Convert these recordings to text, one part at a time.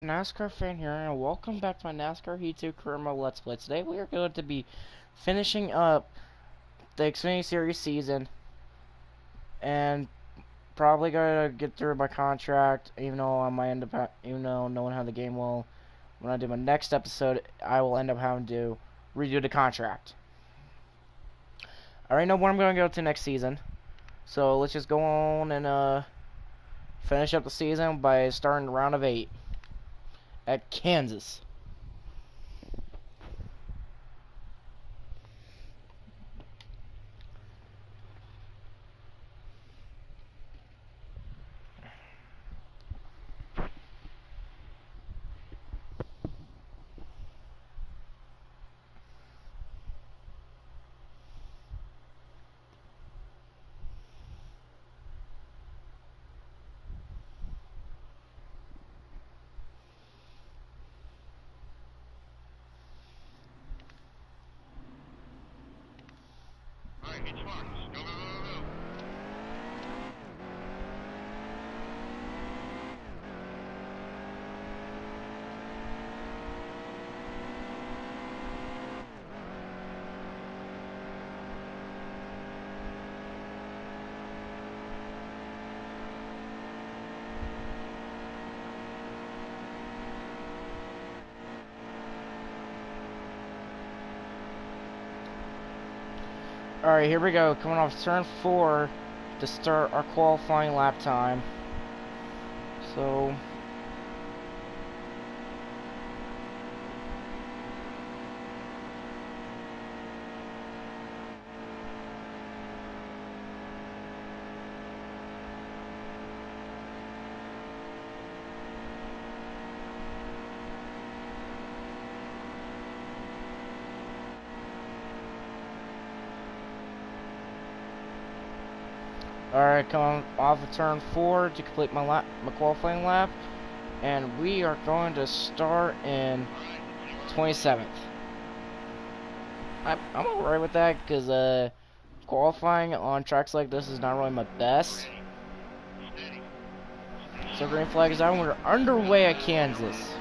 NASCAR fan here, and welcome back to my NASCAR Heat 2 career mode Let's Play. Today we are going to be finishing up the Xfinity Series season, and probably going to get through my contract, even though I might end up, even though knowing how the game will, when I do my next episode, I will end up having to redo the contract. I already know where I'm going to go to next season, so let's just go on and finish up the season by starting the round of 8 at Kansas. Alright, here we go. Coming off turn 4 to start our qualifying lap time. So, alright, coming off of turn 4 to complete my qualifying lap. And we are going to start in 27th. I'm alright with that, because qualifying on tracks like this is not really my best. So green flag is out. We're underway at Kansas.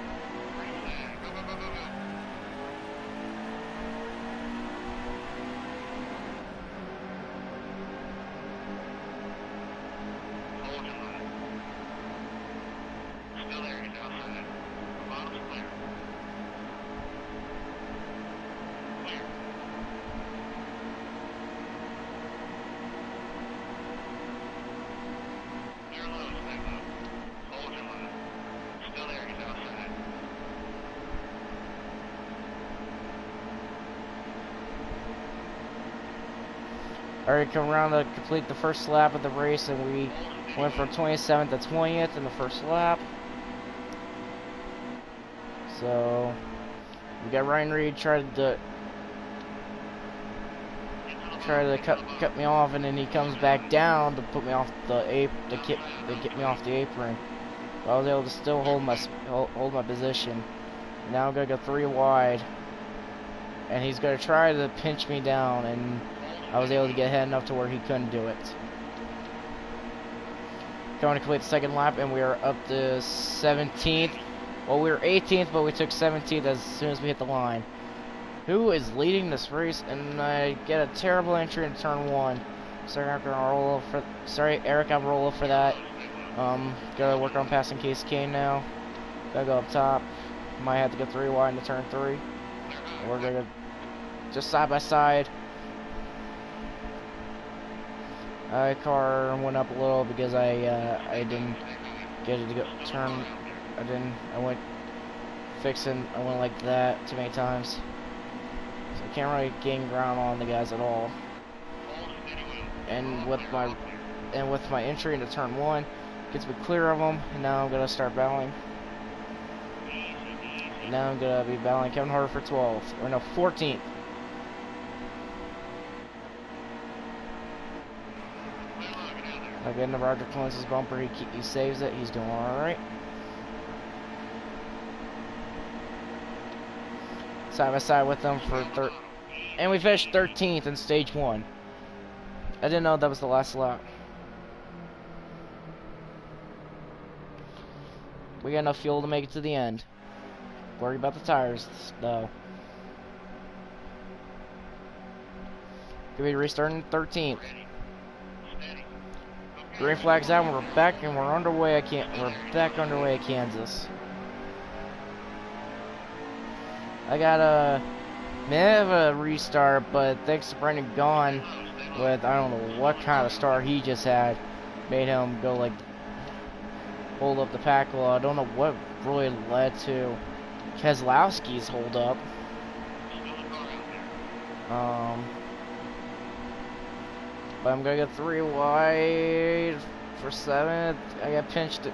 Alright, come around to complete the first lap of the race, and we went from 27th to 20th in the first lap. So, we got Ryan Reed tried to cut me off, and then he comes back down to put me off the get me off the apron. But I was able to still hold my position. Now I'm gonna go 3 wide, and he's gonna try to pinch me down, and I was able to get ahead enough to where he couldn't do it. Going to complete the second lap, and we are up to 17th. Well, we were 18th, but we took 17th as soon as we hit the line. Who is leading this race? And I get a terrible entry in turn 1. Sorry, I'm gonna roll over sorry, Eric, I'm rolling for that. Gotta work on passing Case Kane now. Gotta go up top. Might have to go 3 wide into turn 3. We're gonna just side by side. Car went up a little because I didn't get it to go turn. I went like that too many times. So I can't really gain ground on the guys at all. And with my entry into turn 1, gets me clear of them, and now I'm gonna start battling. Now I'm gonna be battling Kevin Harder for 12th, or no, 14th. I get into Roger Clemens' bumper. He saves it. He's doing all right. Side by side with them for and we finished 13th in stage 1. I didn't know that was the last lap. We got enough fuel to make it to the end. Worry about the tires, though. Could be restarting 13th. Green flag's out, and we're back, and we're underway. We're back underway at Kansas. I got a bit of a restart, but thanks to Brendan Gaughan, with I don't know what kind of start he just had, made him go like hold up the pack. Well, I don't know what really led to Keselowski's hold up. But I'm gonna get 3 wide for 7th. I got pinched.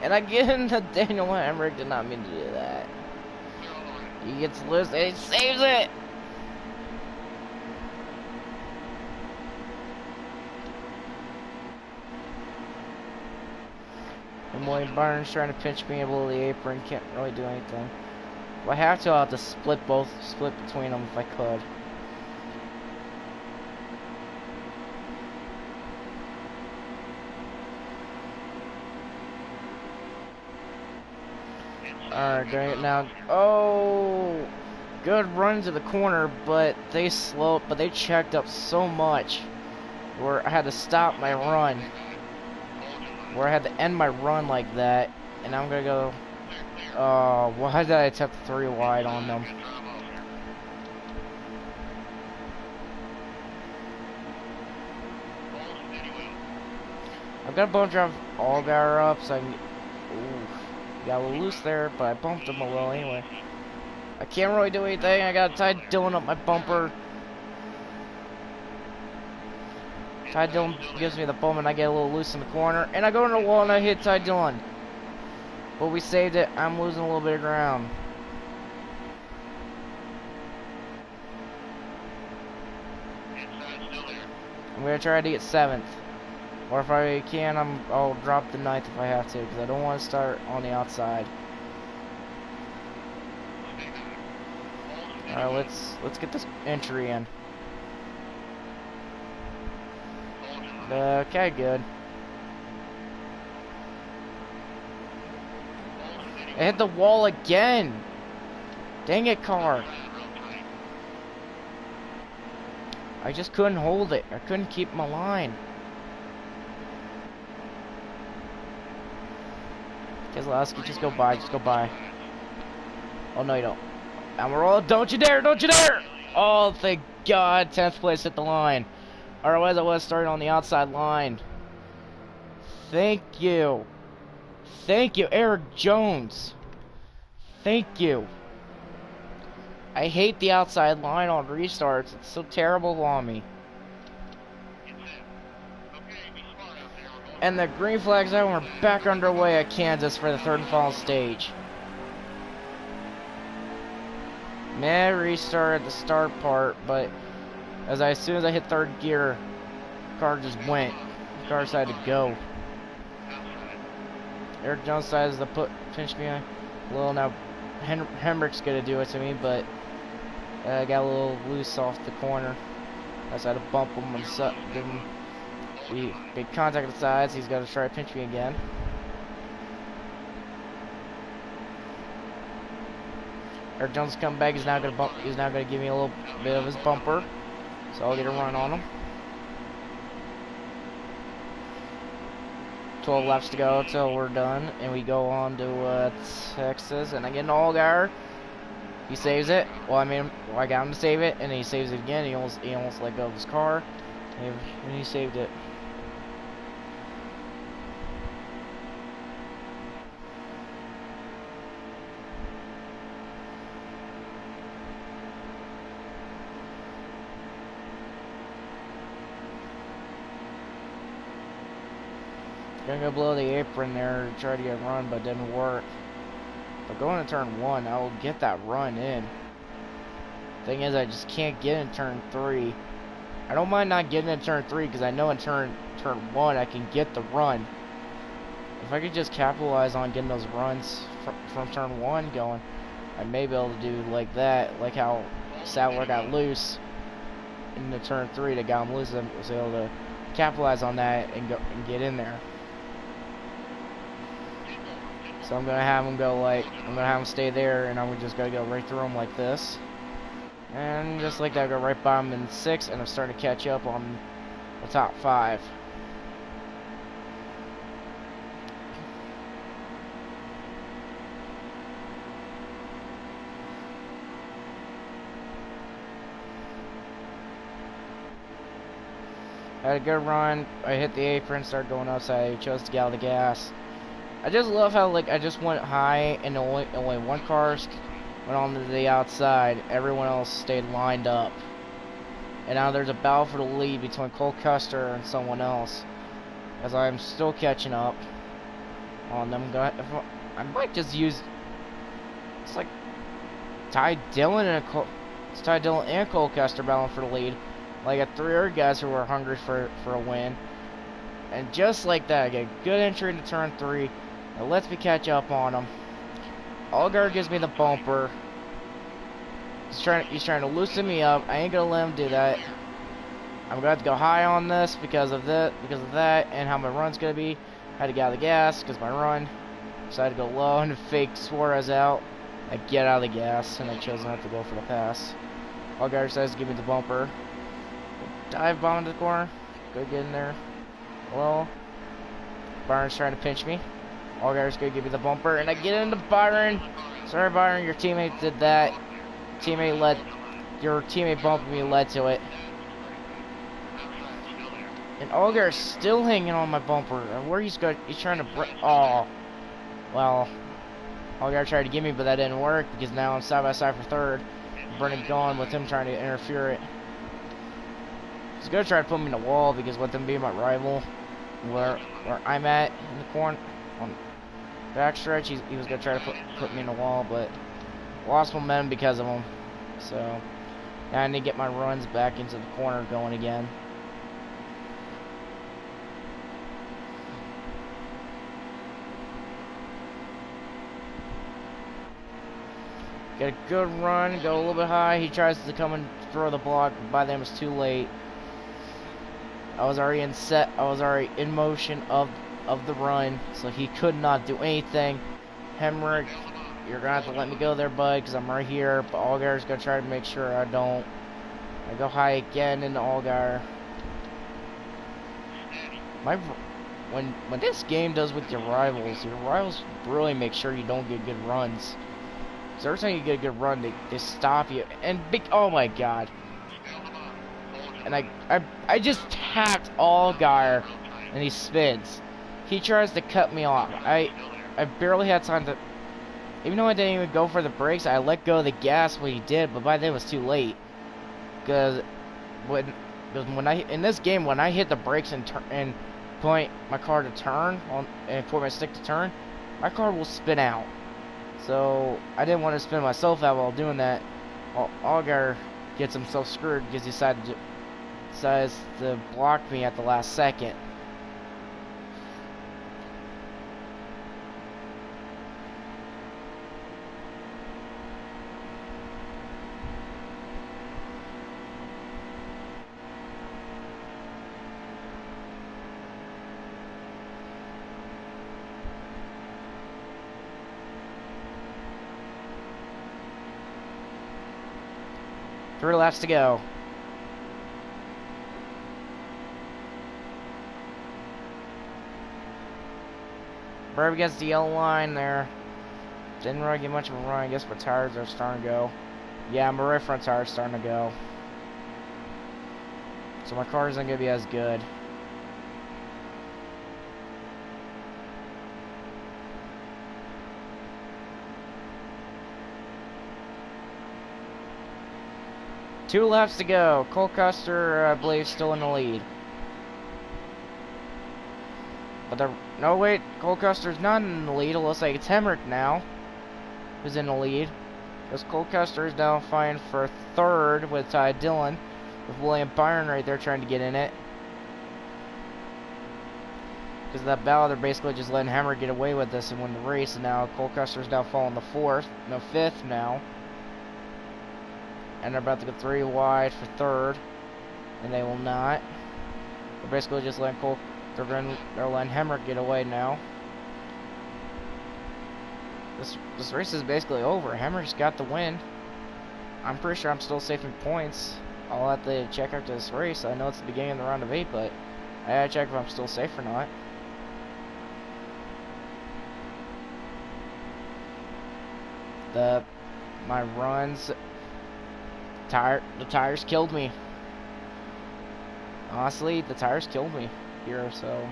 And again, Daniel Hemrick did not mean to do that. He gets loose and he saves it! And William Barnes trying to pinch me below the apron, can't really do anything. If I have to, I'll have to split between them if I could. Alright, going now. Oh, good run to the corner, but they checked up so much where I had to stop my run. Where I had to end my run like that, and I'm gonna go. Why did I attempt 3 wide on them? I've got a bump drive Allgaier up, so I can. Ooh, got a little loose there, but I bumped him a little anyway. I can't really do anything. I got Ty Dillon up my bumper. Ty Dillon gives me the bump, and I get a little loose in the corner, and I go into the wall and I hit Ty Dillon. But we saved it. I'm losing a little bit of ground. I'm gonna try to get 7th, or if I can, I'll drop the 9th if I have to, because I don't want to start on the outside. All right, let's get this entry in. Okay, good. I hit the wall again. Dang it, car. I just couldn't hold it. I couldn't keep my line. Keselowski, just go by. Oh, no, you don't. And we're all, don't you dare! Oh, thank God, 10th place hit the line. Otherwise, I was starting on the outside line. Thank you, Eric Jones. Thank you. I hate the outside line on restarts. It's so terrible on me. And the green flag's out, and we're back underway at Kansas for the 3rd and final stage. Man, restarted the start part, but as soon as I hit 3rd gear, the car just went. The car decided to go. Eric Jones decides to pinch me a little. Now Hemrick's gonna do it to me, but I got a little loose off the corner. I decided to bump him and give him big contact at the sides. He's gonna try to pinch me again. Eric Jones come back. He's now gonna give me a little bit of his bumper, so I'll get a run on him. 12 laps to go till we're done, and we go on to Texas, and I get an Allgaier. He saves it. Well, I got him to save it, and he saves it again. He almost let go of his car, and he saved it. Gonna go below the apron there to try to get a run, but it didn't work. But going to turn 1, I will get that run in. Thing is, I just can't get in turn 3. I don't mind not getting in turn 3 because I know in turn 1 I can get the run. if I could just capitalize on getting those runs from turn 1 going, I may be able to do like that, like how Sadler got loose in the turn 3 that got him loose. I was able to capitalize on that and go and get in there. So I'm gonna have him go like, I'm gonna have him stay there, and I'm just gonna go right through him like this, and just like that, go right by him in 6, and I'm starting to catch up on the top 5. Had a good run. I hit the apron, started going outside, chose to get out of the gas. I just love how, like, I just went high and only one car went on to the outside. Everyone else stayed lined up. And now there's a battle for the lead between Cole Custer and someone else, as I'm still catching up on them. I might just use, it's like Ty Dillon and Cole Custer battling for the lead. Like, I got 3 other guys who are hungry for a win. And just like that, I get a good entry into turn 3. It lets me catch up on him. Allgaier gives me the bumper. He's trying to loosen me up. I ain't gonna let him do that. I'm gonna have to go high on this because of that, and how my run's gonna be. I had to get out of the gas because my run. So I had to go low and fake Suarez out. I get out of the gas, and I chose not to go for the pass. Allgaier says to give me the bumper. Dive bomb into the corner. Go get in there. Well, Byron's trying to pinch me. Allgaier's gonna give me the bumper, and I get into Byron. Sorry, Byron, your teammate did that. Your teammate bumped me, led to it. And Allgaier's still hanging on my bumper. And where he's trying to oh, well, Allgaier tried to give me, but that didn't work because now I'm side by side for 3rd. Brennan gone with him trying to interfere it. He's gonna try to put me in the wall because with him being my rival, where I'm at in the corner on backstretch, he was gonna try to put me in the wall, but lost momentum because of him. So now I need to get my runs back into the corner going again. Get a good run, go a little bit high. He tries to come and throw the block, but by then it was too late. I was already in motion of the run, so he could not do anything. Hemrick, you're gonna have to let me go there, bud, because I'm right here. But Allgaier's gonna try to make sure I don't. I go high again into Allgaier. When this game does with your rivals really make sure you don't get good runs. So every time you get a good run, they stop you. And oh my god. And I just tapped Allgaier, and he spins. He tries to cut me off. I barely had time to, even though I didn't even go for the brakes, I let go of the gas when he did, but by then it was too late. Because when in this game, when I hit the brakes and point my car to turn and point my stick to turn, my car will spin out. So I didn't want to spin myself out while doing that. Allgaier gets himself screwed because he decides to block me at the last second. Three laps to go. Right against the yellow line there. Didn't really get much of a run. I guess my tires are starting to go. Yeah, my right front tire is starting to go. So my car isn't going to be as good. Two laps to go. Cole Custer, I believe, still in the lead. But no, wait, Cole Custer's not in the lead. It looks like it's Hemrick now who's in the lead. Because Cole Custer is now fighting for 3rd with Ty Dillon, with William Byron right there trying to get in it. because that battle, they're basically just letting Hammer get away with this and win the race. And now Cole Custer's now falling the fifth now. And they're about to go 3 wide for third. And they will not. They're basically just letting they're letting Hammer get away now. This race is basically over. Hammer's got the win. I'm pretty sure I'm still safe in points. I'll have to check after this race. I know it's the beginning of the round of 8, but I gotta check if I'm still safe or not. My runs, the tires killed me. Honestly, the tires killed me here, so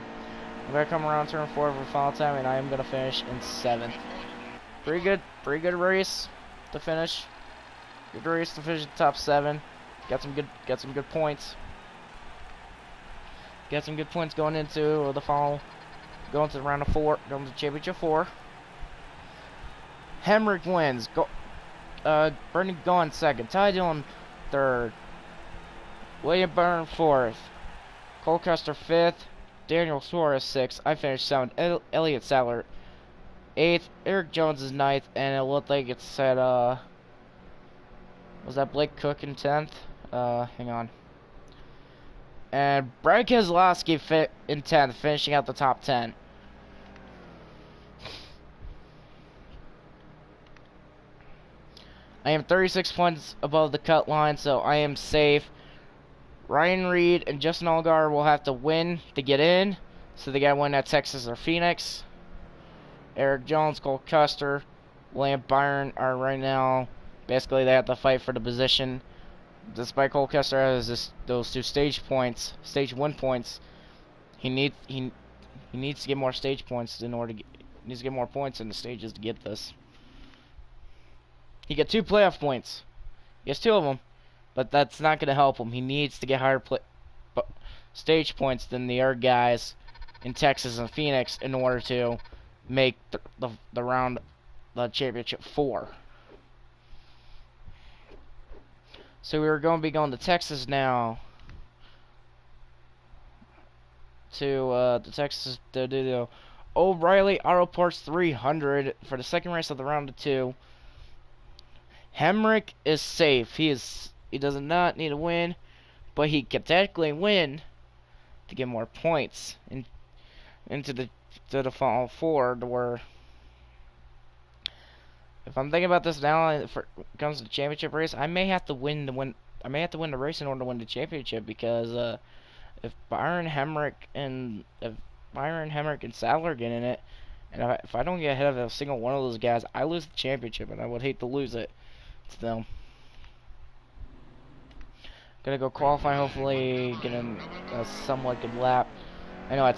I'm gonna come around turn 4 for final time, and I am gonna finish in 7th. Pretty good race to finish. Good race to finish in the top 7. Got some good points. Got some good points going into the final, going to the round of 4, going to championship 4. Hemrick wins. Bernie Gaughan second. Ty Dillon third. William Byrne fourth. Cole Custer fifth. Daniel Suarez sixth. I finished 7th. Elliott Sadler 8th. Eric Jones is 9th, and it looked like it said was that Blake Cook in 10th? Hang on. And Brad Keselowski fit in 10th, finishing out the top 10. I am 36 points above the cut line, so I am safe. Ryan Reed and Justin Allgaier will have to win to get in, so they got to win at Texas or Phoenix. Eric Jones, Cole Custer, William Byron are right now, basically they have to fight for the position. Despite Cole Custer has those 2 stage win points, he needs to get more stage points in order to needs to get more points in the stages to get this. He got 2 playoff points. He has 2 of them, but that's not going to help him. He needs to get higher stage points than the other guys in Texas and Phoenix in order to make the championship 4. So we're going to be going to Texas now. To the Texas to do the O'Reilly Auto Parts 300 for the second race of the round of 2. Hemrick is safe. He does not need a win, but he can technically win to get more points into the final 4. To where, if I'm thinking about this now, if it comes to the championship race, I may have to win the race in order to win the championship, because if Byron Hemrick and Sadler get in it, and if I don't get ahead of a single one of those guys, I lose the championship, and I would hate to lose it to them. Gonna go qualify, hopefully get a somewhat good lap. I know at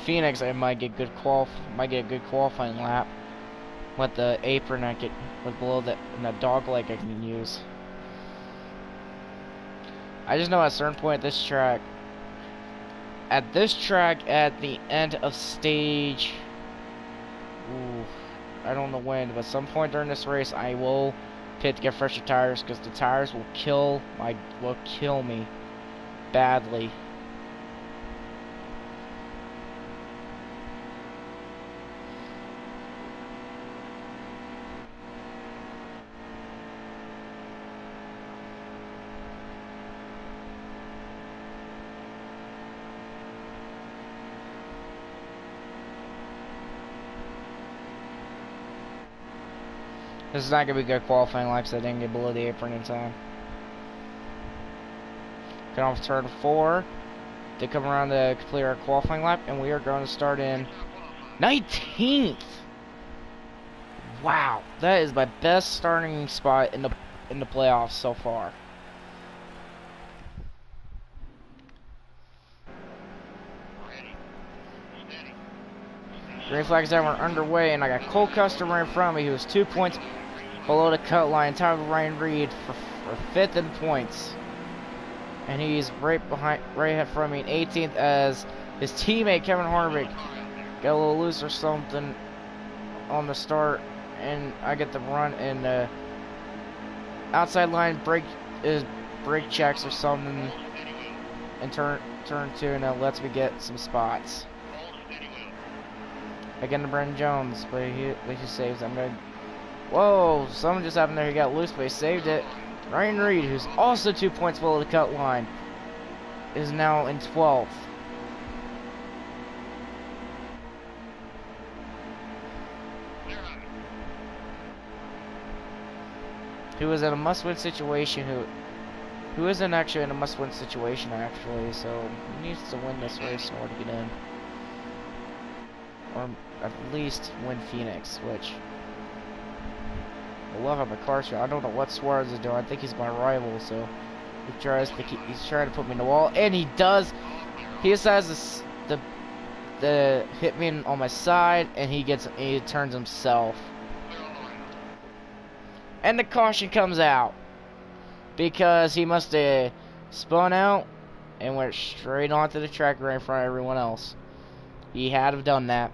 Phoenix I might get a good qualifying lap with the apron I get with below that, and the dog leg I can use. I just know at a certain point at this track at the end of stage, I don't know when, but some point during this race I will pit to get fresher tires, because the tires will kill me badly. This is not going to be good qualifying laps. I didn't get below the apron in time. Get off turn 4 to come around to complete our qualifying lap, and we are going to start in 19th. Wow, that is my best starting spot in the playoffs so far. Green flags that were underway, and I got Cole Custer right in front of me, who was 2 points below the cut line. Tied with Ryan Reed for 5th in points, and he's right ahead from me in 18th, as his teammate Kevin Harvick got a little loose or something on the start, and I get the run in the outside line brake checks or something in turn 2, and that lets me get some spots. Again to Brandon Jones, but he saves. I'm gonna. Whoa! Someone just happened there. He got loose, but he saved it. Ryan Reed, who's also 2 points below the cut line, is now in 12th. Who is in a must-win situation? Who isn't actually in a must-win situation actually? So he needs to win this race in order to get in, or at least win Phoenix, which. I love how my car's here. I don't know what Suarez is doing. I think he's my rival, so he's trying to put me in the wall, and he does. He decides the hit me on my side, and he turns himself, and the caution comes out because he must have spun out and went straight onto the track right in front of everyone else. He had to have done that,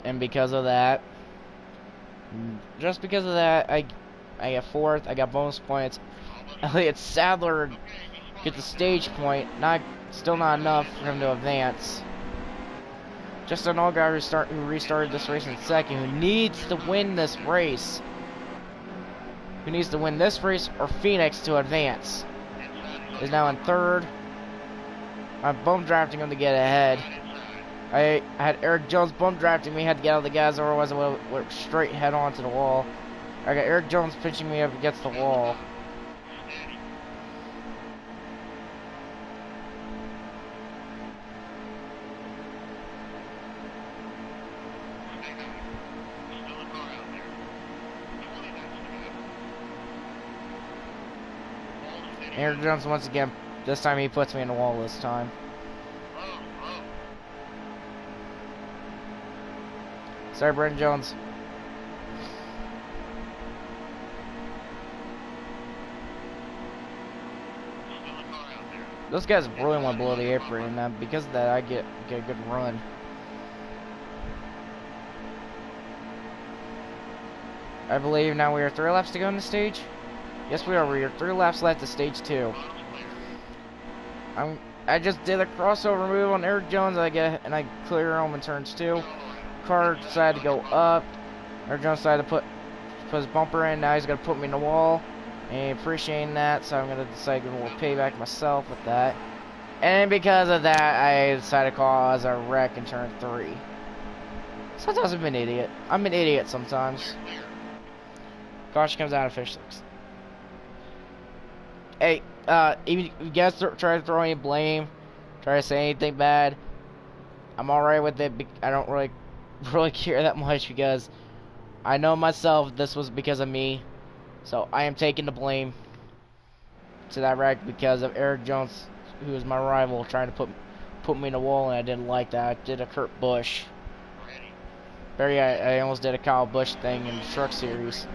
and because of that. Just because of that, I got 4th. I got bonus points. Elliott Sadler gets the stage point. Still not enough for him to advance. Justin Allgaier who restarted this race in 2nd, who needs to win this race. Who needs to win this race or Phoenix to advance. Is now in 3rd. I'm bum drafting him to get ahead. I had Eric Jones bum drafting me, had to get out of the gas, otherwise I went straight head on to the wall. I got Eric Jones pinching me up against the wall. Eric Jones once again, this time he puts me in the wall this time. Sorry, Brandon Jones. Those guys really want below the apron, and because of that, I get a good run. I believe now we are 3 laps to go on the stage. Yes, we are. We are 3 laps left to stage 2. I just did a crossover move on Eric Jones. I clear him in turns 2. Car decided to go up. Eric Jones decided to put his bumper in. Now he's gonna put me in the wall. And appreciating that, so I'm gonna decide to do a little payback myself with that. And because of that, I decided to cause a wreck in turn 3. Sometimes I'm an idiot. I'm an idiot sometimes. Caution comes out of fish 6. Hey, even if you guys try to throw any blame, try to say anything bad, I'm alright with it. I don't really care that much because I know myself this was because of me. So I am taking the blame to that wreck because of Eric Jones, who is my rival, trying to put me in the wall, and I didn't like that. I did a Kurt Busch. I almost did a Kyle Busch thing in the Truck Series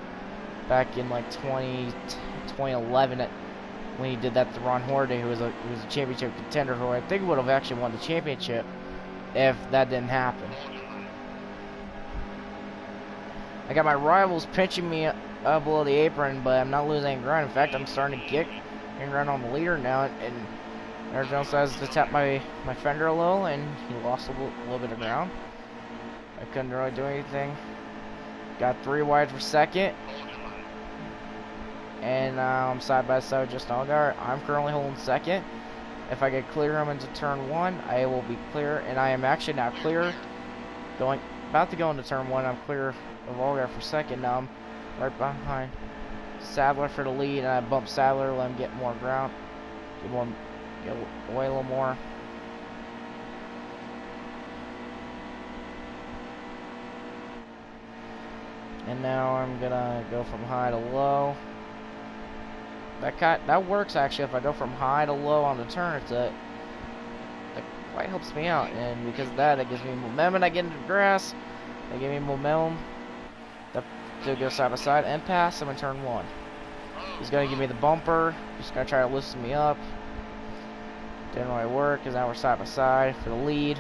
back in like 2011 when he did that to Ron Hornaday, who was a championship contender, who I think would have actually won the championship if that didn't happen. I got my rivals pinching me up below the apron, but I'm not losing any ground. In fact, I'm starting to get ground on the leader now, and Eric Jones decides to tap my fender a little, and he lost a little bit of ground. I couldn't really do anything. Got 3 wide for 2nd, and I'm side by side with Justin Allgaier. I'm currently holding 2nd. If I could clear him into turn 1, I will be clear, and I am actually now clear. About to go into turn 1. I'm clear of Allgaier for 2nd. Now I'm right behind Sadler for the lead, and I bump Sadler, let him get more ground, get away a little more. And now I'm gonna go from high to low. That works actually. If I go from high to low on the turn, that quite helps me out, and because of that, it gives me momentum. And I get into the grass, they give me momentum to go side by side and pass him in turn 1. He's gonna give me the bumper. He's gonna try to loosen me up. Didn't really work because now we're side by side for the lead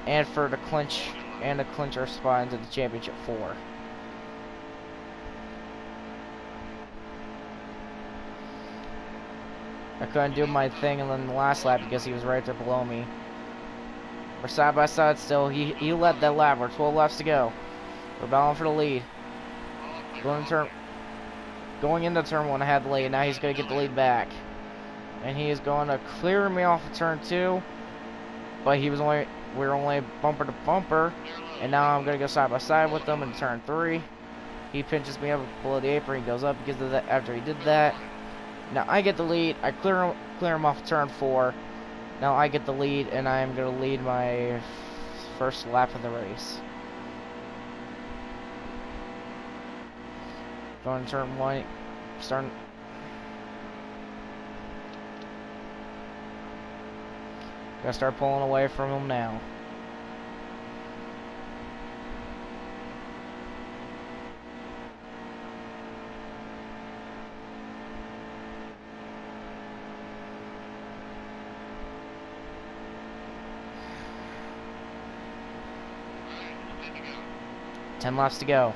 and for the clinch our spot into the championship 4. I couldn't do my thing in the last lap because he was right there below me. We're side by side still. He led that lap. We're 12 laps to go. We're battling for the lead. Going into turn 1, I had the lead. Now he's going to get the lead back. And he is going to clear me off of turn 2. But we're only bumper to bumper. And now I'm going to go side by side with him in turn 3. He pinches me up below the apron. He goes up because of that. After he did that, now I get the lead. I clear him off turn 4. Now I get the lead, and I am going to lead my first lap of the race. Going to turn 1, starting. Gotta start pulling away from him now. Ten laps to go.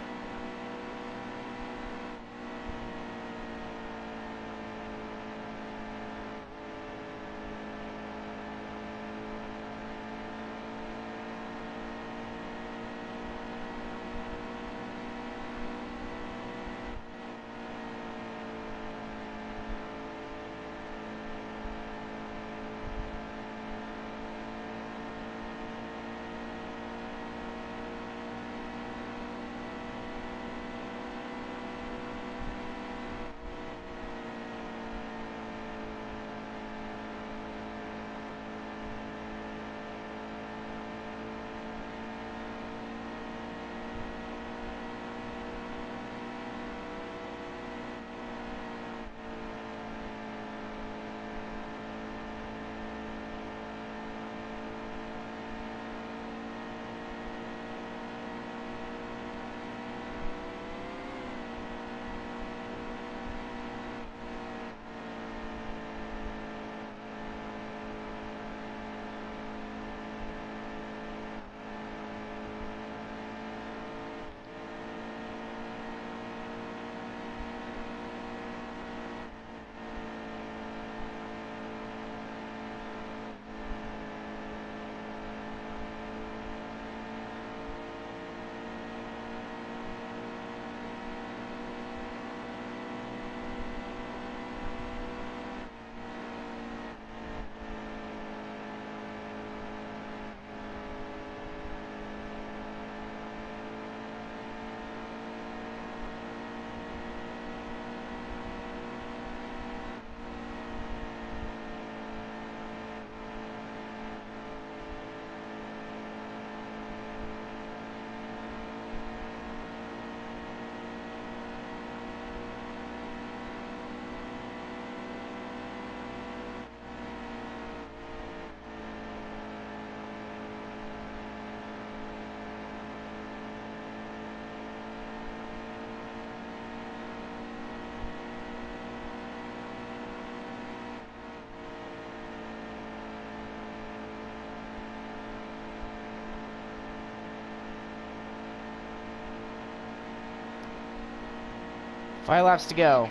Five laps to go.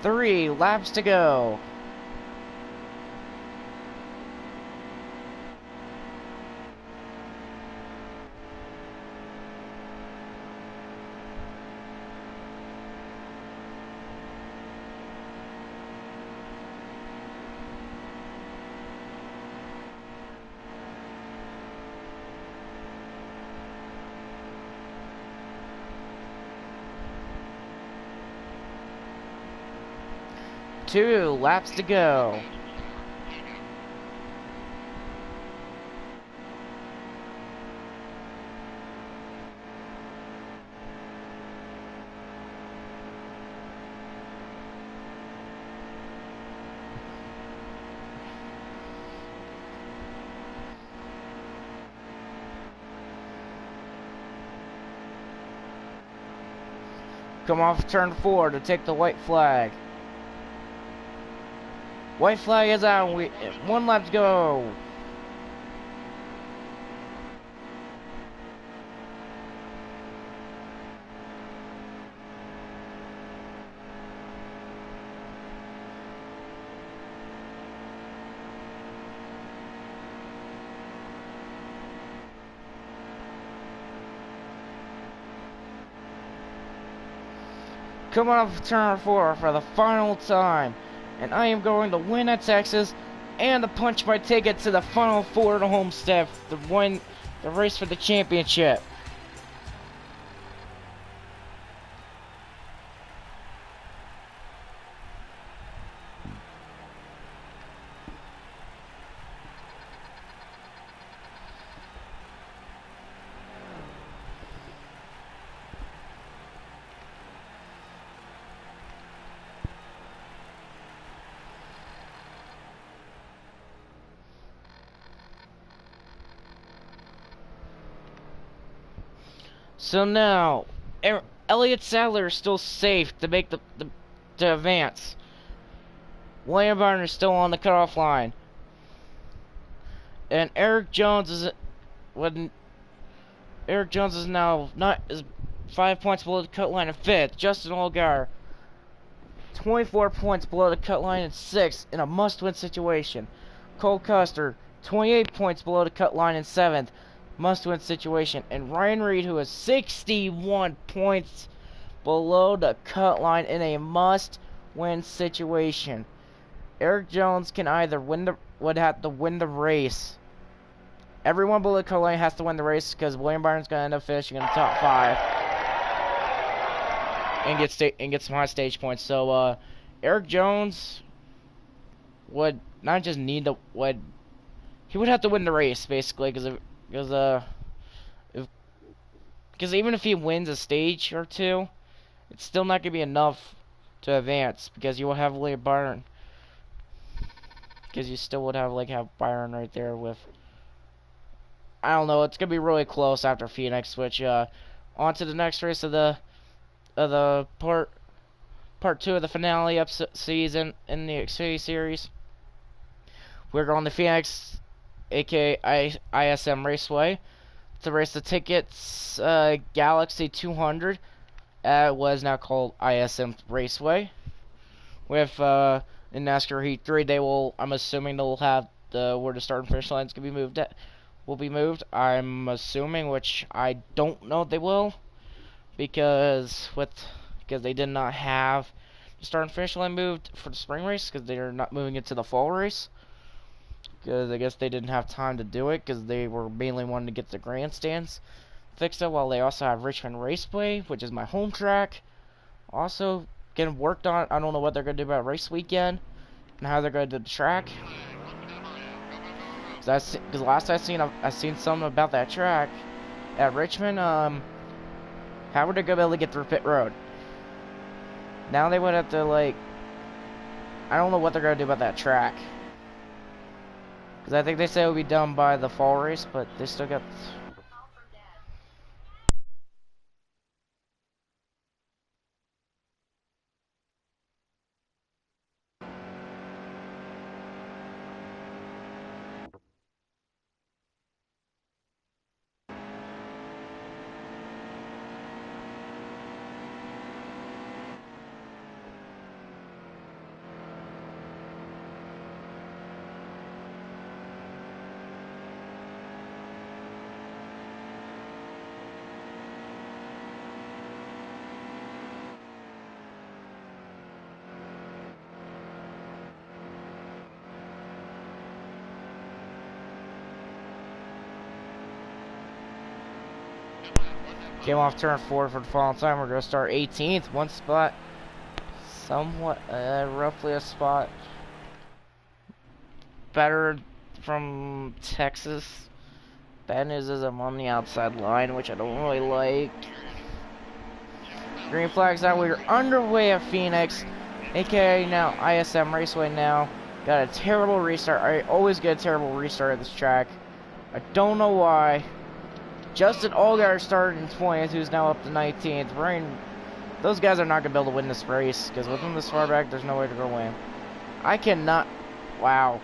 Three laps to go. 2 laps to go. Come off turn 4 to take the white flag. White flag is out. 1 lap to go. Come off turn 4 for the final time. And I am going to win at Texas and to punch my ticket to the final 4 to Homestead to win the race for the championship. So now, Elliott Sadler is still safe to make to advance. William Byron is still on the cutoff line, and Eric Jones is now not is 5 points below the cut line in 5th. Justin Allgaier 24 points below the cut line in 6th in a must-win situation. Cole Custer 28 points below the cut line in 7th. Must-win situation. And Ryan Reed, who is 61 points below the cut line in a must-win situation. Eric Jones can either would have to win the race. Everyone below the cut line has to win the race because William Byron's going to end up finishing in the top 5 and get some high stage points. So Eric Jones would not just need the he would have to win the race basically because even if he wins a stage or 2, it's still not gonna be enough to advance because you will have William Byron. Because you still would have Byron right there with. I don't know. It's gonna be really close after Phoenix. Which on to the next race of the part 2 of the finale season in the Xfinity Series. We're going to Phoenix, aka ISM Raceway, to race the tickets Galaxy 200. It was now called ISM Raceway. With in NASCAR Heat 3, I'm assuming they'll have where the start and finish lines can be moved will be moved. I'm assuming, which I don't know if they will, because they did not have the start and finish line moved for the spring race because they're not moving it to the fall race. Because I guess they didn't have time to do it because they were mainly wanting to get the grandstands fixed up, while they also have Richmond Raceway, which is my home track, also getting worked on. I don't know what they're going to do about race weekend and how they're going to do the track. Because last I seen something about that track at Richmond. How were they going to be able to get through pit road? Now they would have to I don't know what they're going to do about that track. Because I think they said it would be done by the fall race, but they still got. Came off turn 4 for the final time. We're going to start 18th, 1 spot somewhat, roughly a spot better from Texas. Bad news is I'm on the outside line, which I don't really like. Green flag's out. We're underway at Phoenix, aka now ISM Raceway now. Got a terrible restart. I always get a terrible restart at this track. I don't know why. Justin Allgaier started in 20th, who's now up to 19th. Those guys are not going to be able to win this race, because with them this far back, there's no way to go win. I cannot... Wow.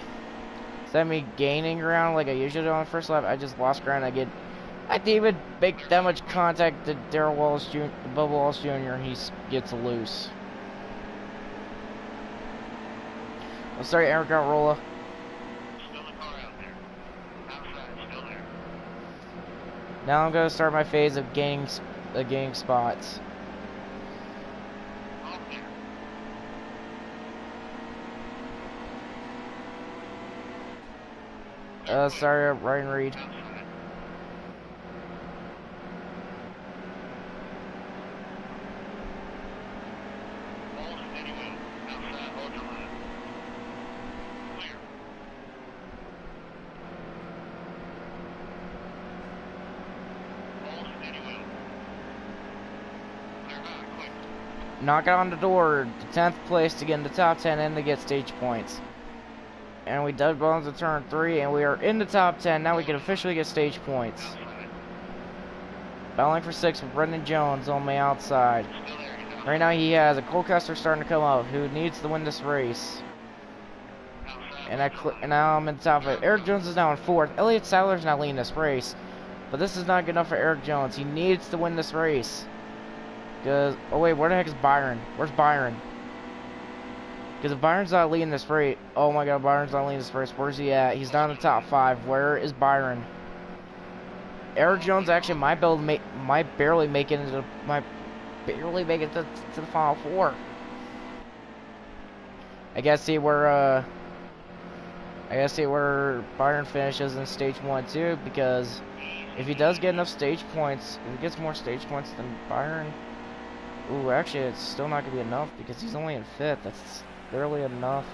Is that me gaining ground like I usually do on the first lap? I just lost ground. I didn't even make that much contact to Darrell Wallace Jr., Bubba Wallace Jr., he gets loose. I'll start Eric Alrola. Now I'm going to start my phase of gaining spots. Sorry, Ryan Reed. Knock it on the door, the 10th place to get in the top 10 and to get stage points. And we dug bones to turn 3, and we are in the top 10. Now we can officially get stage points. Battling for 6 with Brendan Jones on the outside. Right now he has a Cole Custer starting to come up, who needs to win this race. And now I'm in the top 5. Eric Jones is now in 4th. Elliott Sadler's not leading this race. But this is not good enough for Eric Jones. He needs to win this race. Because, oh wait, where the heck is Byron? Where's Byron? Because if Byron's not leading this race, oh my god, Byron's not leading this race. Where's he at? He's down in the top 5. Where is Byron? Eric Jones actually might barely make it to the final 4. I gotta see where Byron finishes in stage 1 too, because if he does get enough stage points, if he gets more stage points than Byron, ooh, actually it's still not gonna be enough because he's only in 5th. That's barely enough.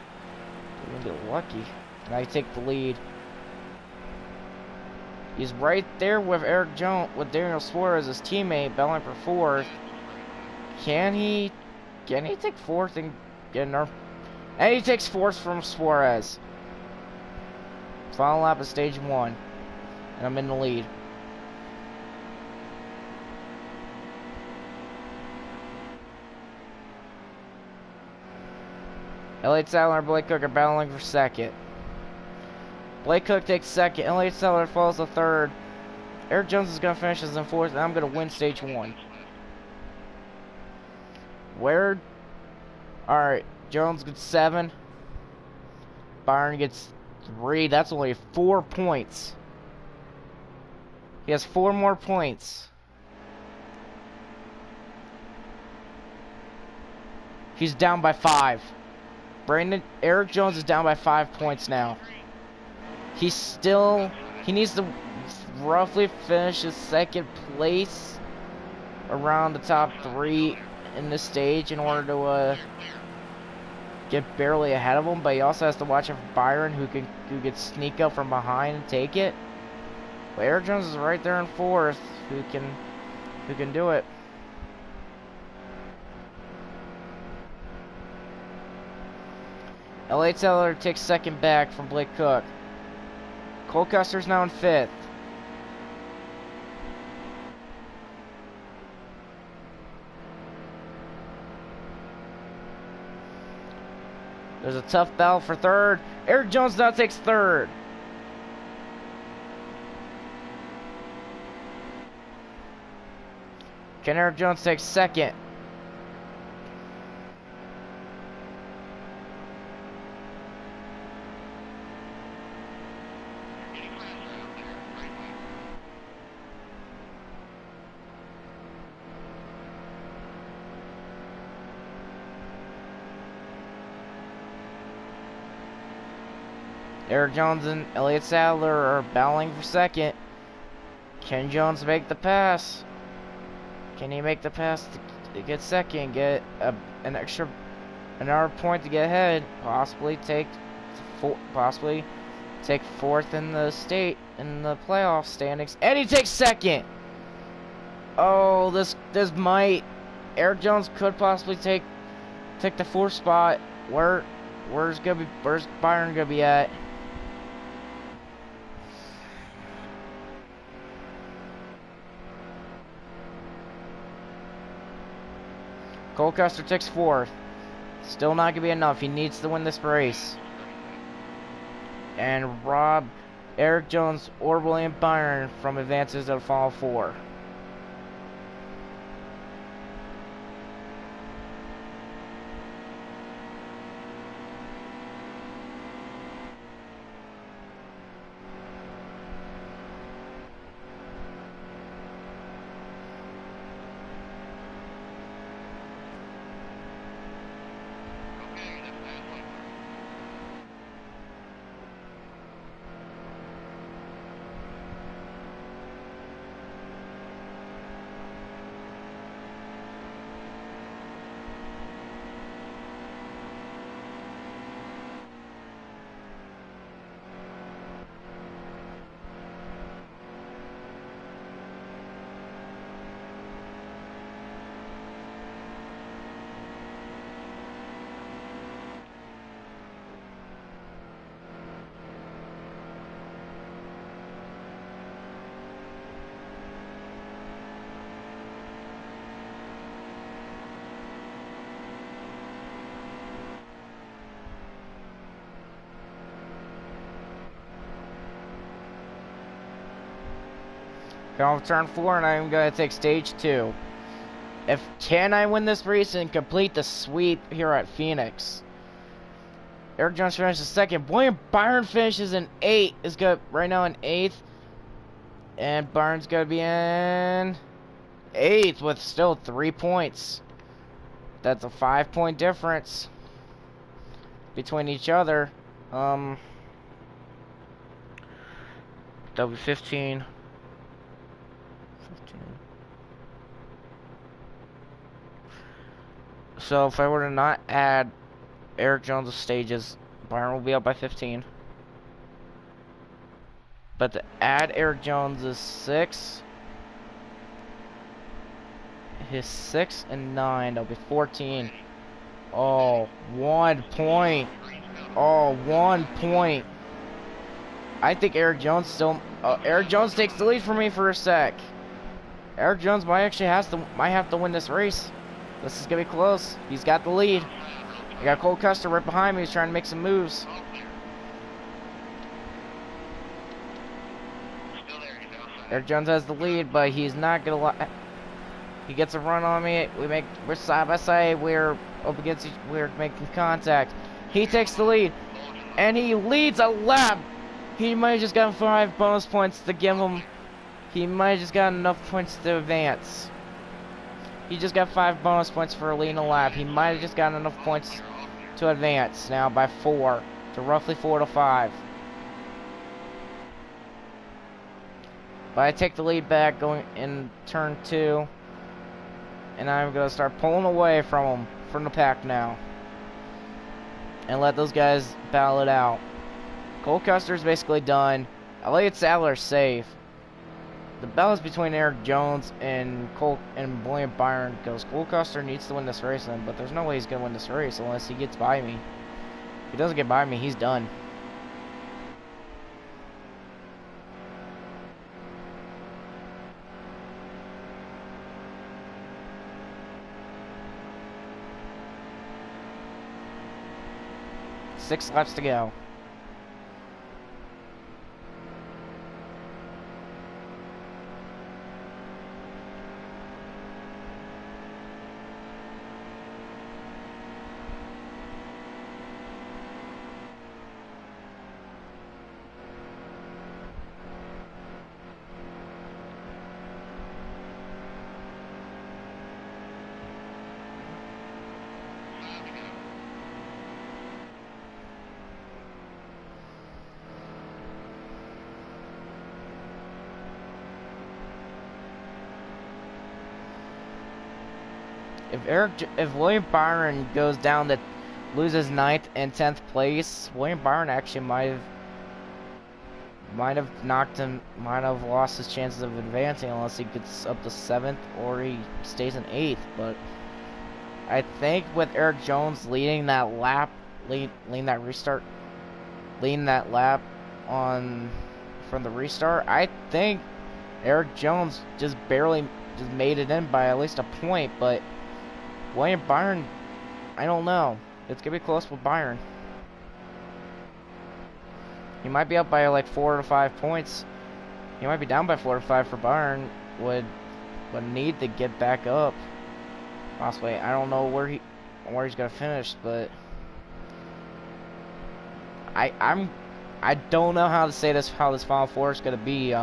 We're gonna get lucky. And I take the lead. He's right there with Eric Jones, with Daniel Suarez, his teammate, battling for 4th. Can he take 4th and get enough? And he takes 4th from Suarez. Final lap of stage 1. And I'm in the lead. Elliott Sadler and Blake Cook are battling for 2nd. Blake Cook takes 2nd. Elliott Sadler falls to 3rd. Eric Jones is going to finish as in 4th, and I'm going to win stage 1. Where? Alright, Jones gets 7. Byron gets 3. That's only 4 points. He has 4 more points. He's down by 5. Eric Jones is down by 5 points now. He needs to roughly finish his 2nd place around the top 3 in this stage in order to get barely ahead of him, but he also has to watch out for Byron, who can sneak up from behind and take it. But Eric Jones is right there in 4th, who can do it. Elliott Sadler takes 2nd back from Blake Cook. Cole Custer's now in 5th. There's a tough battle for 3rd. Eric Jones now takes 3rd. Can Eric Jones take 2nd? Eric Jones and Elliott Sadler are battling for 2nd. Can Jones make the pass? Can he make the pass to get 2nd? Get an extra another point to get ahead. Possibly take fourth in the playoff standings, and he takes second. Oh, this might. Eric Jones could possibly take the fourth spot. Where's Byron gonna be at? Cole Custer takes fourth. Still not gonna be enough. He needs to win this race. And Eric Jones or William Byron from advances to the final four. Going off turn 4, and I'm going to take stage 2. Can I win this race and complete the sweep here at Phoenix? Eric Jones finishes second. William Byron finishes in 8th. Is good right now in 8th. And Byron's going to be in 8th with still 3 points. That's a 5-point difference between each other. That'll be 15. So if I were to not add Eric Jones' stages, Byron will be up by 15. But to add Eric Jones' 6, his 6 and 9, that'll be 14. Oh, 1 point. Oh, 1 point. I think Eric Jones takes the lead for me for a sec. Eric Jones might have to win this race. This is gonna be close. He's got the lead. I got Cole Custer right behind me. He's trying to make some moves. Eric Jones has the lead, but he's not gonna. He gets a run on me. We're side by side. We're up against. We're making contact. He takes the lead, and he leads a lap. He might have just gotten 5 bonus points to give him. He might have just gotten enough points to advance. He just got 5 bonus points for leading a lap. He might have just gotten enough points to advance now by 4 to roughly 4 to 5. But I take the lead back going in turn 2, and I'm gonna start pulling away from the pack now, and let those guys battle it out. Cole Custer's basically done. Elliott Sadler's safe. The battle's between Eric Jones and William Byron, because Cole Custer needs to win this race, but there's no way he's gonna win this race unless he gets by me. If he doesn't get by me, he's done. Six laps to go. If William Byron goes down loses 9th and 10th place. William Byron actually might have lost his chances of advancing unless he gets up to 7th or he stays in 8th. But I think with Eric Jones leading that lap, leading that lap on from the restart, I think Eric Jones just made it in by at least a point. But William Byron, I don't know. It's gonna be close with Byron. He might be up by like 4 to 5 points. He might be down by 4 to 5 for Byron. Would need to get back up. Possibly. I don't know where he's gonna finish, but I don't know how to say this. How this Final Four is gonna be.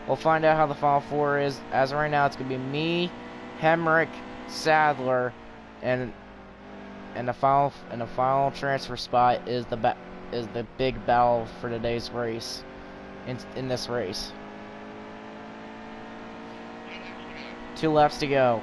We'll find out how the Final Four is. As of right now, it's gonna be me, Hemrick, Sadler, and the final transfer spot is the big battle for today's race. In this race, 2 laps to go.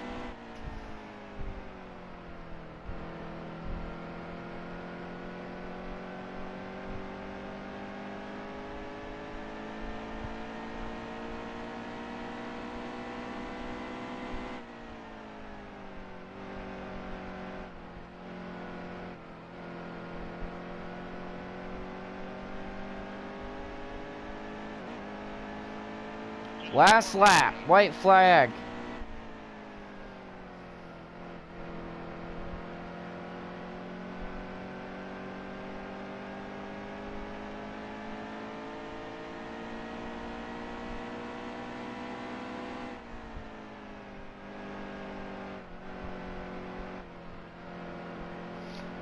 Last lap, white flag.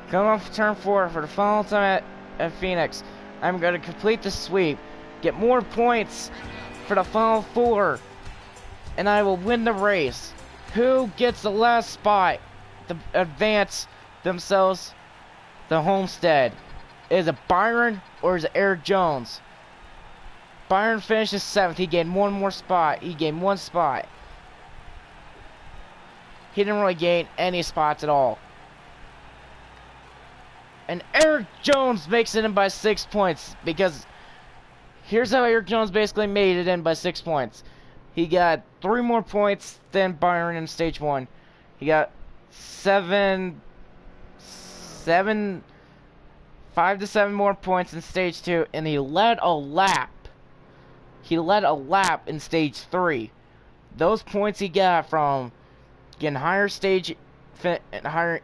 Coming off turn 4 for the final time at Phoenix. I'm going to complete the sweep, get more points for the Final Four, and I will win the race. Who gets the last spot to advance themselves to Homestead? Is it Byron or is it Eric Jones? Byron finishes 7th. He gained one more spot. He gained 1 spot. He didn't really gain any spots at all. And Eric Jones makes it in by 6 points, because here's how Eric Jones basically made it in by 6 points. He got 3 more points than Byron in stage 1. He got 5 to 7 more points in stage 2, and he led a lap. He led a lap in stage 3. Those points he got from getting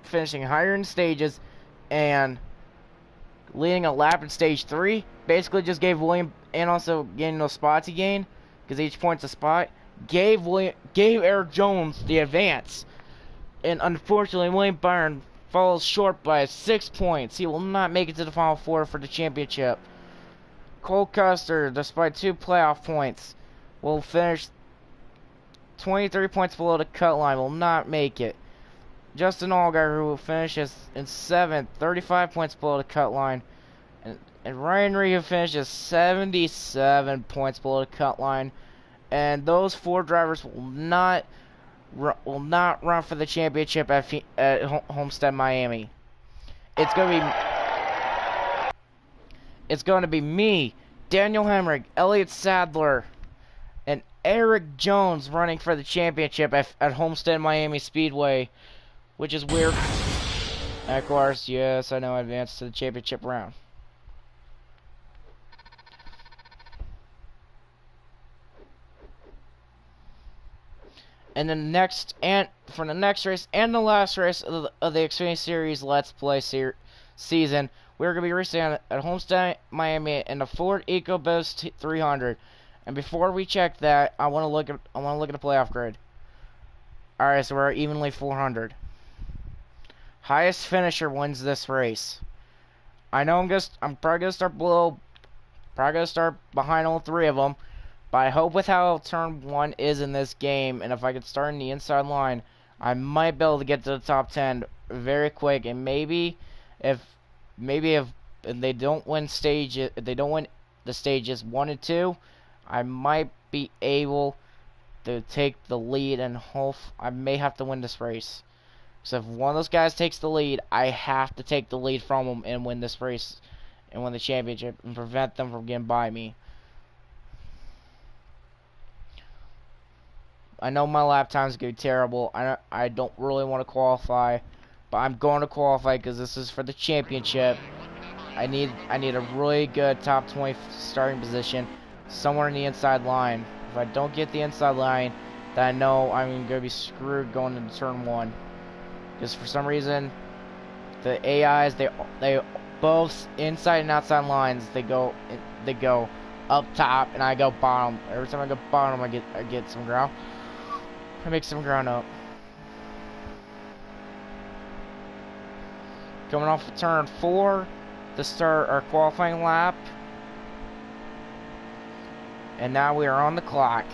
finishing higher in stages and leading a lap in stage 3 basically just gave William, and also gaining those spots he gained, because each point's a spot, gave Eric Jones the advance. And unfortunately, William Byron falls short by 6 points. He will not make it to the Final Four for the championship. Cole Custer, despite 2 playoff points, will finish 23 points below the cut line, will not make it. Justin Allgaier, who finishes in 7th, 35 points below the cut line. And Ryan Reed, who finishes 77 points below the cut line. And those 4 drivers will not run for the championship at Homestead, Miami. It's going to be me, Daniel Hemrick, Elliott Sadler, and Eric Jones running for the championship at Homestead, Miami Speedway. Which is weird. Of course, yes, I know I advanced to the championship round. And then for the next race and the last race of the Xfinity Series Let's Play season, we're going to be racing at Homestead, Miami in the Ford EcoBoost 300. And before we check that, I want to look at the playoff grid. All right, so we're evenly 400. Highest finisher wins this race. I know I'm probably gonna start behind all 3 of them, but I hope with how turn 1 is in this game, and if I could start in the inside line, I might be able to get to the top 10 very quick. And maybe if they don't win the stages 1 and 2, I might be able to take the lead, and I may have to win this race. So if one of those guys takes the lead, I have to take the lead from them and win this race and win the championship and prevent them from getting by me. I know my lap time's going to be terrible. I don't really want to qualify, but I'm going to qualify because this is for the championship. I need a really good top 20 starting position somewhere in the inside line. If I don't get the inside line, then I know I'm going to be screwed going into turn 1. Because for some reason, the AIs, they both inside and outside lines, they go up top and I go bottom. Every time I go bottom, I get some ground. I make some ground up. Coming off of turn 4 to start our qualifying lap. And now we are on the clock.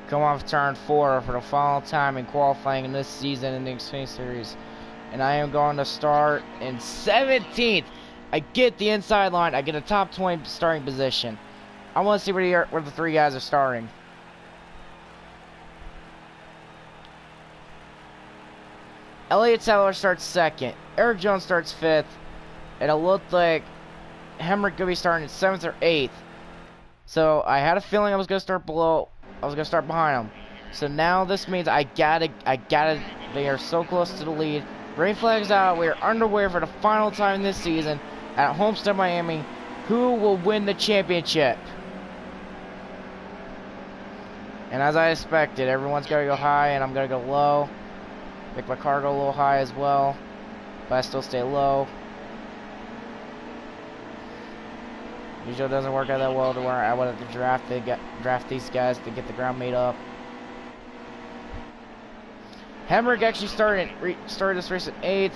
Come off turn 4 for the final time in qualifying in this season in the Xfinity Series. And I am going to start in 17th. I get the inside line. I get a top 20 starting position. I want to see where the 3 guys are starting. Elliott Sadler starts 2nd. Eric Jones starts 5th. And it looked like Hemrick could be starting 7th or 8th. So I had a feeling I was going to start behind them. So now this means I gotta, they are so close to the lead. Green flag's out. We are underway for the final time this season at Homestead, Miami. Who will win the championship? And as I expected, everyone's gotta go high and I'm gonna go low. Make my car go a little high as well, but I still stay low. Usually doesn't work out that well to where I would have to draft these guys to get the ground made up. Hemrick actually started this race at 8th.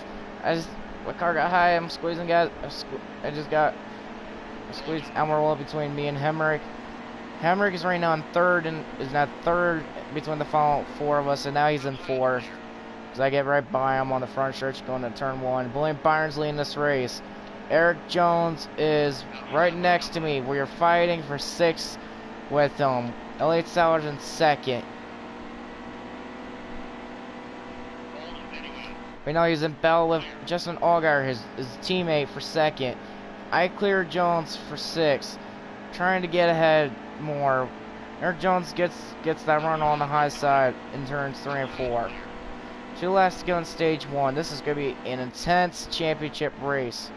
My car got high. I'm squeezing guys. I squeezed Almirola between me and Hemrick. Hemrick is right now in 3rd and is now 3rd between the final 4 of us, and now he's in 4th. Because I get right by him on the front stretch going to turn 1. William Byron's leading this race. Eric Jones is right next to me. We are fighting for 6th with him. Elliott Sadler's in 2nd. Right now he's in battle with Justin Allgaier, his teammate, for 2nd. I clear Jones for 6th. Trying to get ahead more. Eric Jones gets that run on the high side in turns 3 and 4. 2 laps to go in stage 1. This is going to be an intense championship race.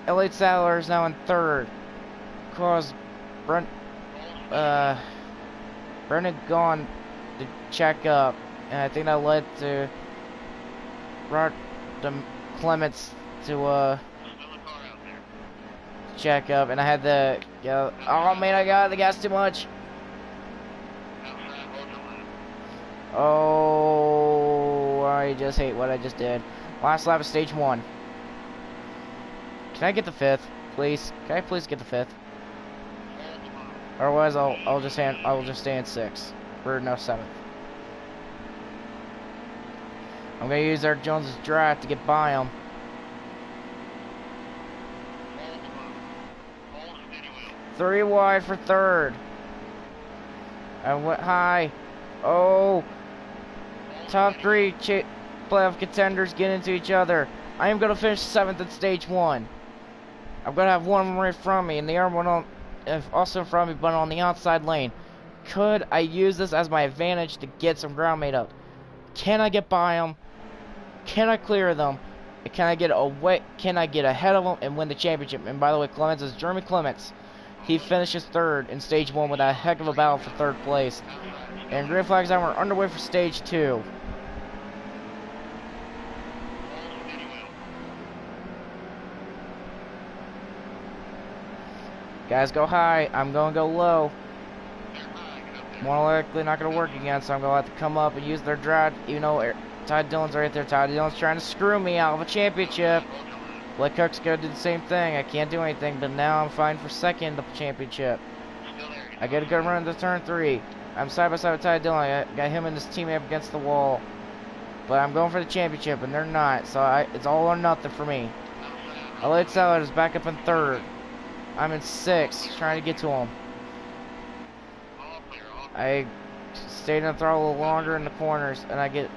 Elliott Sadler is now in 3rd. Caused Brendan gone to check up, and I think that led to Clements to check up, and I had to go. Oh man, I got the gas too much. Oh, I just hate what I just did. Last lap of stage 1. Can I get the 5th, please? Can I please get the 5th? Otherwise, I will just stay in 6th for no 7th. I'm gonna use Eric Jones's drive to get by him. Three wide for 3rd. I went high. Oh, top 3 playoff contenders get into each other. I am gonna finish 7th in stage 1. I'm gonna have one right from me, and the other one also in front of me, but on the outside lane. Could I use this as my advantage to get some ground made up? Can I get by them? Can I clear them? Can I get away? Can I get ahead of them and win the championship? And by the way, Clements is Jeremy Clements. He finishes 3rd in stage 1 with a heck of a battle for 3rd place. And green flags out. We're underway for stage 2. Guys, go high. I'm going to go low. More likely not going to work again, so I'm going to have to come up and use their drive. Even though Ty Dillon's right there. Ty Dillon's trying to screw me out of a championship. Blake Cook's gonna do the same thing. I can't do anything, but now I'm fine for second in the championship. I get a good run to turn 3. I'm side by side with Ty Dillon. I got him and his teammate up against the wall. But I'm going for the championship, and they're not. So it's all or nothing for me. Elliott Sellers is back up in 3rd. I'm in 6th, trying to get to him. I stayed in the throttle a little longer in the corners, and I get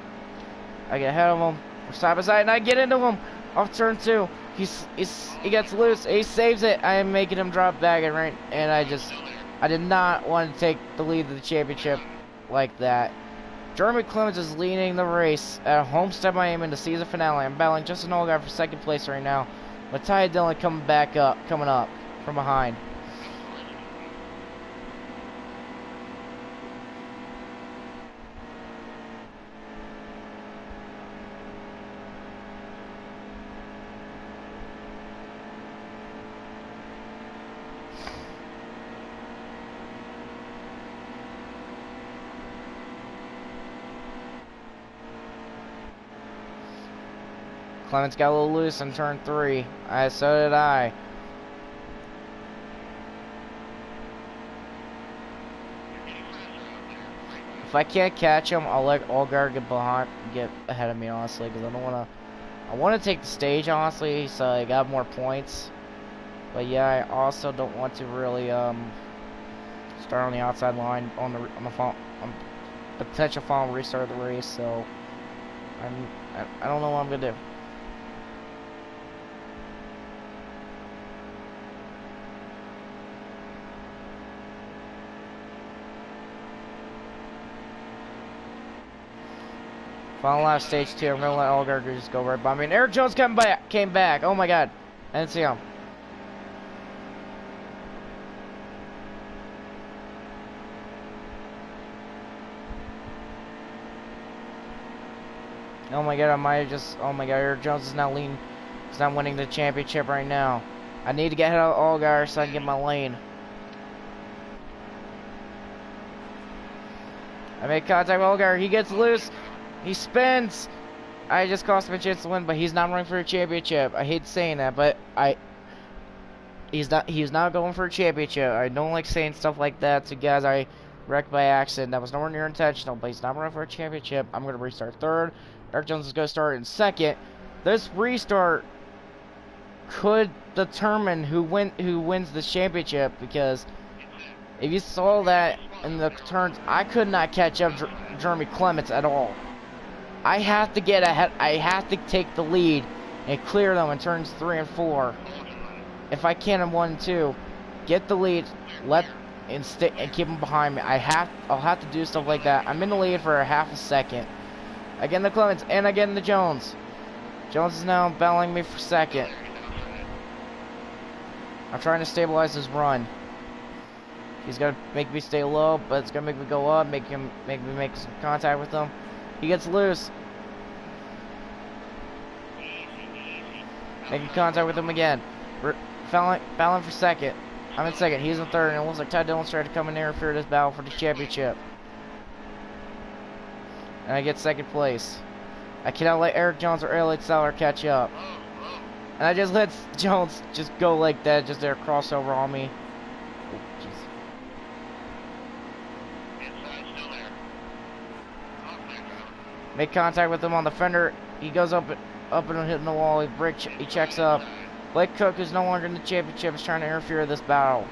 ahead of him. We're side by side, and I get into him off turn 2. He gets loose. He saves it. I am making him drop back, and I did not want to take the lead of the championship like that. Jeremy Clements is leading the race at Homestead, Miami in the season finale. I'm battling Justin Allgaier for 2nd place right now, with Ty Dillon coming up from behind. Clements got a little loose in turn 3. So did I. If I can't catch him, I'll let Allgaier get ahead of me, honestly, because I want to take the stage, honestly, so I got more points. But yeah, I also don't want to really start on the outside line on potential final restart of the race. So I don't know what I'm gonna do. Final lap, stage 2. I'm gonna let Allgaier just go right by me. And Eric Jones came back. Oh my God, I didn't see him. Oh my God, oh my God, Eric Jones is now leading. He's not winning the championship right now. I need to get ahead of Allgaier so I can get my lane. I make contact with Allgaier. He gets loose. He spins. I just cost him a chance to win, but he's not running for a championship. I hate saying that, but he's not going for a championship. I don't like saying stuff like that to guys I wrecked by accident. That was nowhere near intentional, but he's not running for a championship. I'm going to restart 3rd. Eric Jones is going to start in 2nd. This restart could determine who wins this championship, because if you saw that in the turns, I could not catch up Jeremy Clements at all. I have to get ahead. I have to take the lead and clear them in turns 3 and 4. If I can in 1 and 2, get the lead, and keep them behind me. I'll have to do stuff like that. I'm in the lead for a half a second. Again, the Clements, and again the Jones. Jones is now battling me for 2nd. I'm trying to stabilize his run. He's gonna make me stay low, but it's gonna make me go up, make me make some contact with him. He gets loose. Making contact with him again. We're battling for 2nd. I'm in 2nd. He's in 3rd, and it looks like Ty Dillon's trying to come in there and interfere this battle for the championship. And I get 2nd place. I cannot let Eric Jones or Elliott Sellers catch up. And I just let Jones just go like that, just there crossover on me. Oh, make contact with him on the fender. He goes up and hitting the wall. He checks up. Blake Cook, who's no longer in the championship, is trying to interfere in this battle.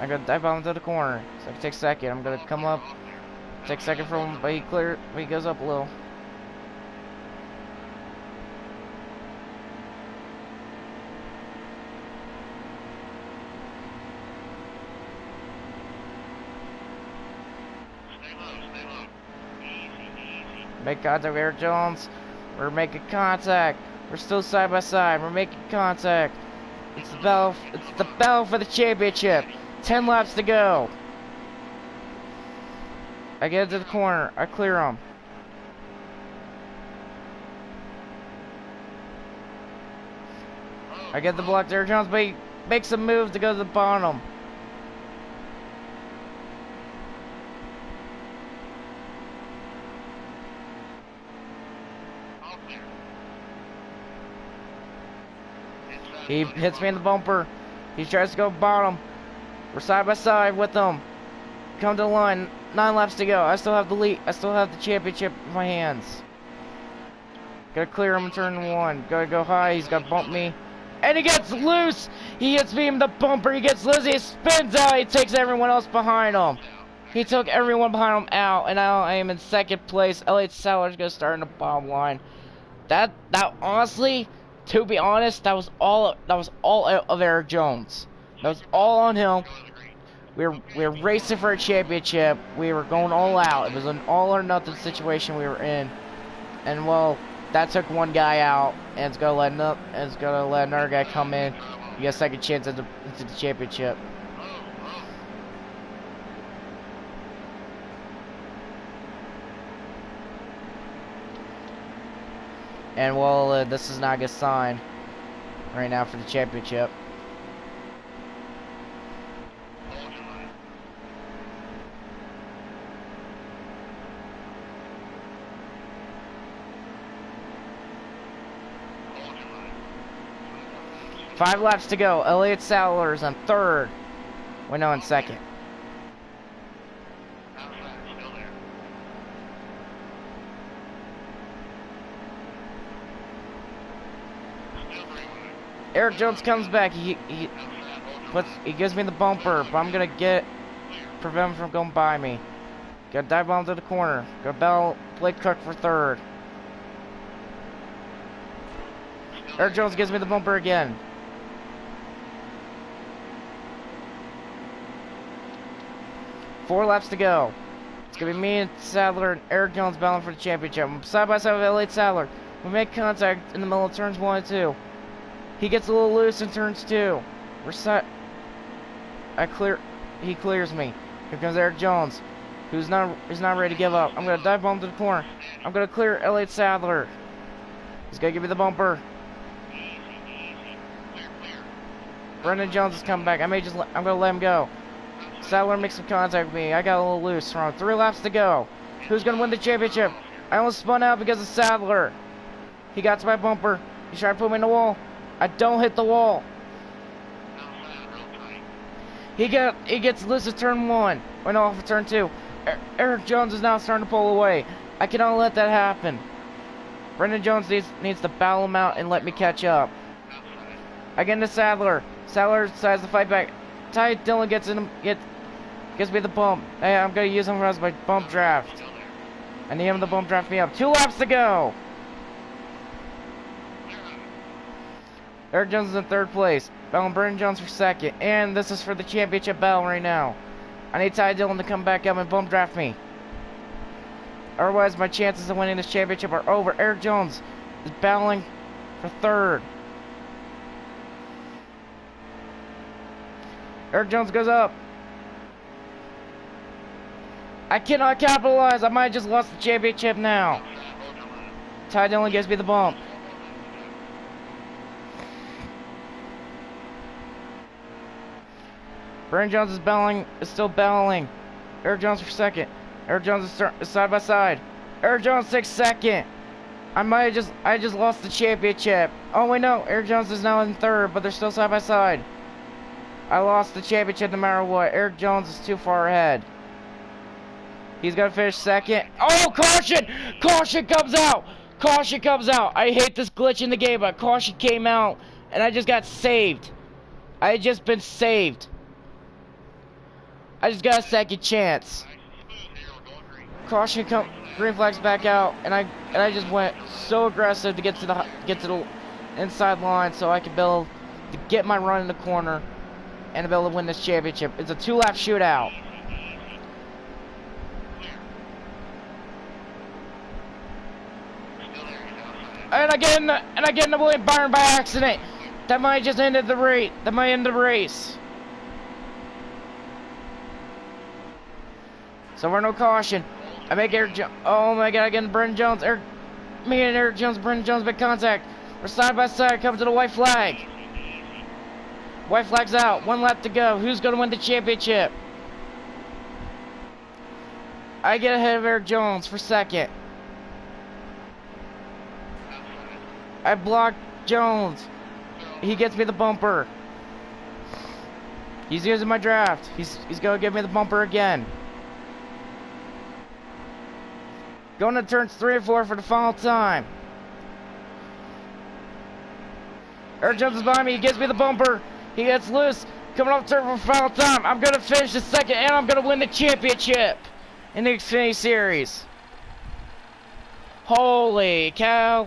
I got to dive out into the corner, so I can take 2nd. I'm gonna come up, take 2nd from him, but he goes up a little. Make contact with Eric Jones. We're making contact. We're still side by side. We're making contact. It's the battle for the championship. 10 laps to go. I get into the corner. I clear him. I get the block to Eric Jones, but he makes a move to go to the bottom. He hits me in the bumper. He tries to go bottom. We're side by side with him. Come to the line. 9 laps to go. I still have the lead. I still have the championship in my hands. Gotta clear him in turn 1. Gotta go high. He's gotta bump me. And he gets loose. He hits me in the bumper. He gets loose. He spins out. He takes everyone else behind him. He took everyone behind him out. And now I am in 2nd place. Elliott Sadler's gonna start in the bottom line. That honestly, to be honest, that was all of Eric Jones. That was all on him. We were racing for a championship. We were going all out. It was an all or nothing situation we were in. And well, that took one guy out, and it's gonna let another guy come in. You get a second chance into the championship. And well, this is not a good sign right now for the championship. Five laps to go. Elliott Sadler's on 3rd. Well, no, in 2nd. Eric Jones comes back. He gives me the bumper, but I'm gonna prevent him from going by me. Gotta dive bomb to the corner. Gotta battle Blake Cook for 3rd. Eric Jones gives me the bumper again. Four laps to go. It's gonna be me and Sadler and Eric Jones battling for the championship. I'm side by side with Elliott Sadler. We make contact in the middle of turns 1 and 2. He gets a little loose in turns 2. He clears me. Here comes Eric Jones, who's not ready to give up. I'm gonna dive bomb to the corner. I'm gonna clear Elliott Sadler. He's gonna give me the bumper. Brendan Jones is coming back. I'm gonna let him go. Sadler makes some contact with me. I got a little loose from 3 laps to go. Who's gonna win the championship? I almost spun out because of Sadler. He got to my bumper. He tried to put me in the wall. I don't hit the wall. He gets loose at turn 1. Went off of turn 2. Eric Jones is now starting to pull away. I cannot let that happen. Brendan Jones needs to battle him out and let me catch up. I get into Sadler. Sadler decides to fight back. Ty Dillon gets me the bump. Hey, I'm gonna use him as my bump draft. I need him to bump draft me up. 2 laps to go. Eric Jones is in 3rd place. Battling Brendan Jones for 2nd. And this is for the championship battle right now. I need Ty Dillon to come back up and bump draft me. Otherwise, my chances of winning this championship are over. Eric Jones is battling for 3rd. Eric Jones goes up. I cannot capitalize. I might have just lost the championship now. Ty Dillon gives me the bump. Brendan Jones is still battling. Eric Jones for 2nd. Eric Jones is side by side. Eric Jones takes 2nd. I just lost the championship. Oh wait, no. Eric Jones is now in 3rd, but they're still side by side. I lost the championship no matter what. Eric Jones is too far ahead. He's gonna finish 2nd. Oh, caution! Caution comes out! Caution comes out! I hate this glitch in the game, but caution came out, and I just got saved. I had just been saved. I just got a 2nd chance. Caution green flags back out, and I just went so aggressive to get to the inside line so I could be able to get my run in the corner and be able to win this championship. It's a 2-lap shootout. And I get in the William Byron by accident. That might just ended the race. That might end the race. So we're no caution. I make Eric Jones. Oh my God! I get Brendan Jones. Me and Eric Jones. Brendan Jones make contact. We're side by side. Coming to the white flag. White flag's out. 1 lap to go. Who's gonna win the championship? I get ahead of Eric Jones for 2nd. I blocked Jones. He gets me the bumper. He's using my draft. He's gonna give me the bumper again. Going to turns 3 and 4 for the final time. Eric Jones is behind me. He gives me the bumper. He gets loose. Coming off turn for the final time. I'm going to finish the second, and I'm going to win the championship in the Xfinity Series. Holy cow.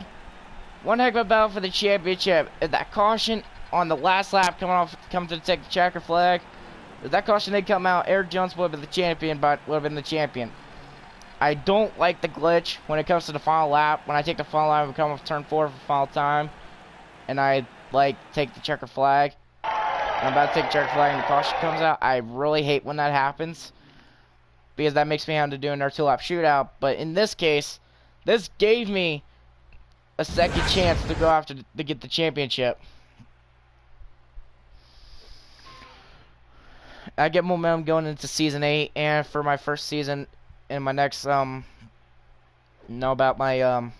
One heck of a battle for the championship. If that caution on the last lap coming to take the checker flag, if that caution did come out, Eric Jones would have been the champion, but would have been the champion. I don't like the glitch when it comes to the final lap. When I take the final lap, I come off turn 4 for the final time, and I take the checker flag. I'm about to take the checker flag and the caution comes out. I really hate when that happens because that makes me have to do another 2-lap shootout. But in this case, this gave me a second chance to go after to get the championship. I get momentum going into season 8, and for my first season in my next in my 3rd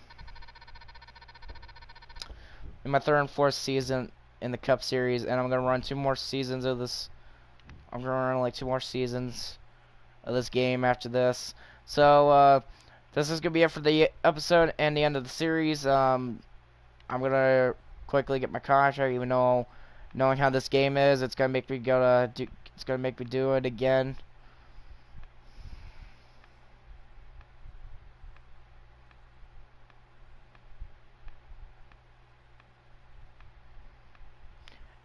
and 4th season in the Cup Series, and I'm gonna run 2 more seasons of this. I'm gonna run like 2 more seasons of this game after this. So this is gonna be it for the episode and the end of the series. I'm gonna quickly get my contract, even though knowing how this game is, it's gonna make me do it again.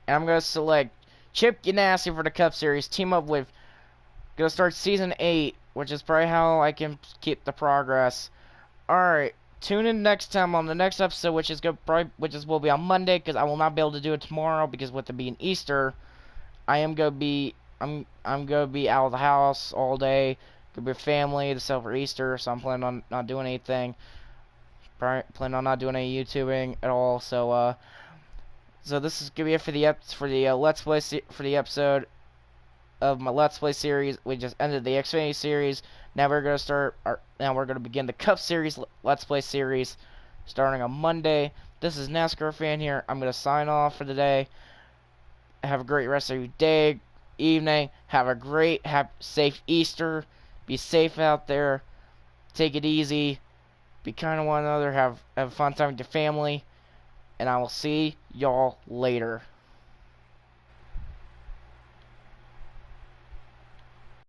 And I'm going to select Chip Ganassi for the Cup Series. Team up with... Going to start Season 8, which is probably how I can keep the progress. Alright, tune in next time on the next episode, which will be on Monday, because I will not be able to do it tomorrow, because with it being Easter, I'm going to be out of the house all day. Going to be with family to celebrate Easter, so I'm planning on not doing anything. Planning on not doing any YouTubing at all, so this is gonna be it for the Let's Play for the episode of my Let's Play series. We just ended the Xfinity Series. Now we're gonna begin the Cup Series Let's Play series, starting on Monday. This is NASCAR Fan here. I'm gonna sign off for the day. Have a great rest of your day, evening. Have a great, safe Easter. Be safe out there. Take it easy. Be kind to one another. Have a fun time with your family. And I will see y'all later.